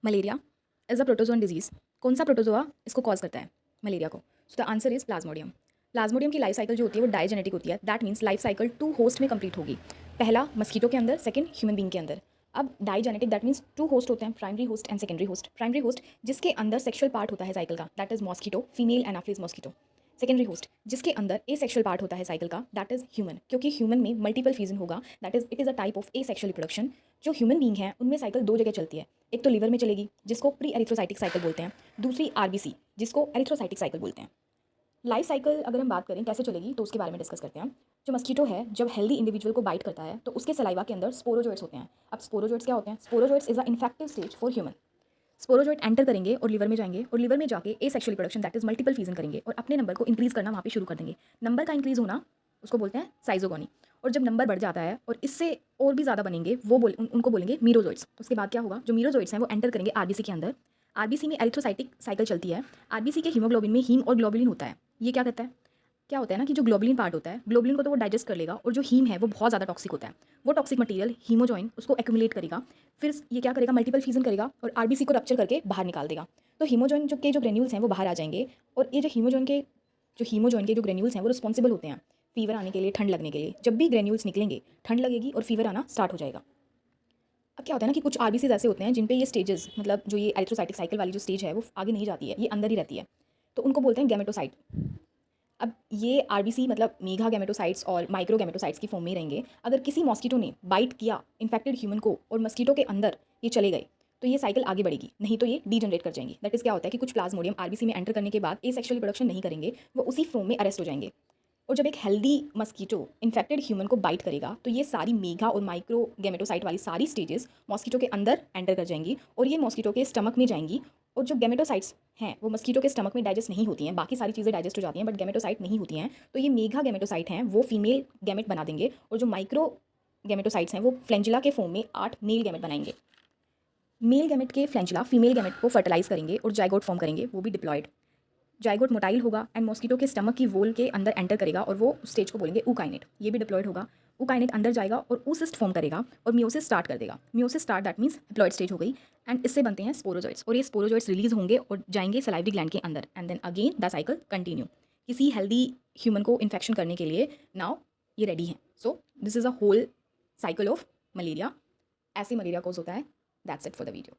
Malaria is a protozoan disease. कौन सा protozoa इसको कॉज करता है मलेरिया को? So the answer is Plasmodium. Plasmodium की लाइफ साइकिल जो होती है वो डायजेनेटिक होती है। That means life cycle 2 host में कंप्लीट होगी। पहला मस्कीटो के अंदर, सेकंड ह्यूमन बीइंग के अंदर। अब डायजेनेटिक दैट मीन्स 2 होस्ट होते हैं, primary host and secondary host. Primary host जिसके अंदर सेक्सुअल पार्ट होता है साइकिल का, that is mosquito, female Anopheles mosquito. Secondary host जिसके अंदर ए सेक्शुअल पार्ट होता है साइकिल का, दैट इज ह्यूमन, क्योंकि ह्यूमन में मल्टीपल फ्यूजन होगा, that is it is a type of A sexual reproduction. जो ह्यूमन बींग है उनमें साइकिल 2 जगह चलती है। एक तो लिवर में चलेगी जिसको प्री एरिथ्रोसाइटिक साइकिल बोलते हैं, दूसरी आरबीसी जिसको एरिथ्रोसाइटिक साइकिल बोलते हैं। लाइफ साइकिल अगर हम बात करें कैसे चलेगी तो उसके बारे में डिस्कस करते हैं। जो मस्कीटो है जब हेल्दी इंडिविजुअल को बाइट करता है तो उसके सलाइवा के अंदर स्पोरोजोइट्स होते हैं। अब स्पोरोजोइट्स क्या होते हैं? Sporozoites is a infective stage for human. Sporozoite enter करेंगे और लिवर में जाएंगे और लिवर में जाके asexual reproduction that is multiple fusion करेंगे और अपने नंबर को इंक्रीज करना वहाँ पे शुरू कर देंगे। नंबर का इंक्रीज होना उसको बोलते हैं साइजोगोनी। और जब नंबर बढ़ जाता है और इससे और भी ज़्यादा बनेंगे वो उनको बोलेंगे मीरोजोइट्स। उसके बाद क्या होगा? जो मीरोजोइट्स हैं वो एंटर करेंगे आरबीसी के अंदर। आरबीसी में एरिथ्रोसाइटिक साइकिल चलती है। आरबीसी के हीमोग्लोबिन में हीम और ग्लोबुलिन होता है। ये क्या करता है? क्या होता है ना कि जो ग्लोबुलिन पार्ट होता है, ग्लोबुलिन को तो वो डाइजेस्ट कर लेगा और जो हीम है वो बहुत ज़्यादा टॉक्सिक होता है। वो टॉक्सिक मटेरियल हीमोजॉइन उसको एक्यूमुलेट करेगा, फिर ये क्या करेगा? मल्टीपल फ्यूजन करेगा और आरबीसी को रप्चर करके बाहर निकाल देगा। तो हीमोजॉइन जो ग्रेन्यूल्स हैं वो बाहर आ जाएंगे और ये जो हीमोजॉइन के जो ग्रेन्यूल्स हैं वो रिस्पॉन्सिबल होते हैं फीवर आने के लिए, ठंड लगने के लिए। जब भी ग्रेन्यूल्स निकलेंगे ठंड लगेगी और फीवर आना स्टार्ट हो जाएगा। अब क्या होता है ना कि कुछ आरबीसीज ऐसे होते हैं जिन पे ये स्टेजेस, मतलब जो ये एरिथ्रोसाइटिक साइकिल वाली जो स्टेज है वो आगे नहीं जाती है, ये अंदर ही रहती है, तो उनको बोलते हैं गैमेटोसाइट। अब ये आरबीसी मतलब मेगा गैमेटोसाइट्स और माइक्रो गैमेटोसाइट्स की फॉर्म में रहेंगे। अगर किसी मॉस्किटो ने बाइट किया इन्फेक्टेड ह्यूमन को और मस्कीटो के अंदर ये चले गए तो ये साइकिल आगे बढ़ेगी, नहीं तो ये डीजनरेट कर जाएंगी। दैट इज़ क्या होता है कि कुछ प्लाज्मोडियम आरबीसी में एंटर करने के बाद ए सेक्शुअल रिप्रोडक्शन नहीं करेंगे, वो उसी फॉर्म में अरेस्ट हो जाएंगे। और जब एक हेल्दी मस्कीटो इन्फेक्टेड ह्यूमन को बाइट करेगा तो ये सारी मेगा और माइक्रो गैमेटोसाइट वाली सारी स्टेजेस मॉस्किटो के अंदर एंटर कर जाएंगी और ये मॉस्किटो के स्टमक में जाएंगी। और जो गैमेटोसाइट्स हैं वो मस्कीटो के स्टमक में डाइजेस्ट नहीं होती हैं, बाकी सारी चीज़ें डाइजेस्ट हो जाती हैं बट गैमेटोसाइट नहीं होती हैं। तो ये मेगा गैमेटोसाइट हैं वो फीमेल गैमेट बना देंगे और जो माइक्रो गैमेटोसाइट्स हैं वो फ्लेंजुला के फॉर्म में 8 मेल गैमेट बनाएंगे। मेल गैमेट के फ्लेंजुला फीमेल गैमेट को फर्टिलाइज करेंगे और जाइगोट फॉर्म करेंगे, वो भी डिप्लॉयड। जाइगोट मोटाइल होगा एंड मॉस्किटो के स्टमक की वोल के अंदर एंटर करेगा और वो स्टेज को बोलेंगे ऊकाइनेट, ये भी डिप्लॉयड होगा। ऊकाइनेट अंदर जाएगा और ऊसिस्ट फॉर्म करेगा और मियोसिस स्टार्ट कर देगा। Meiosis start that means diploid stage हो गई एंड इससे बनते हैं स्पोरोजॉइट्स और ये स्पोरोजॉइट्स रिलीज होंगे और जाएंगे सलाइवरी ग्लैंड के अंदर and then again the cycle continue. किसी हेल्दी ह्यूमन को इन्फेक्शन करने के लिए नाउ ये रेडी हैं। So this is a whole cycle of malaria. ऐसे मलेरिया कोज होता है। That's it for the video.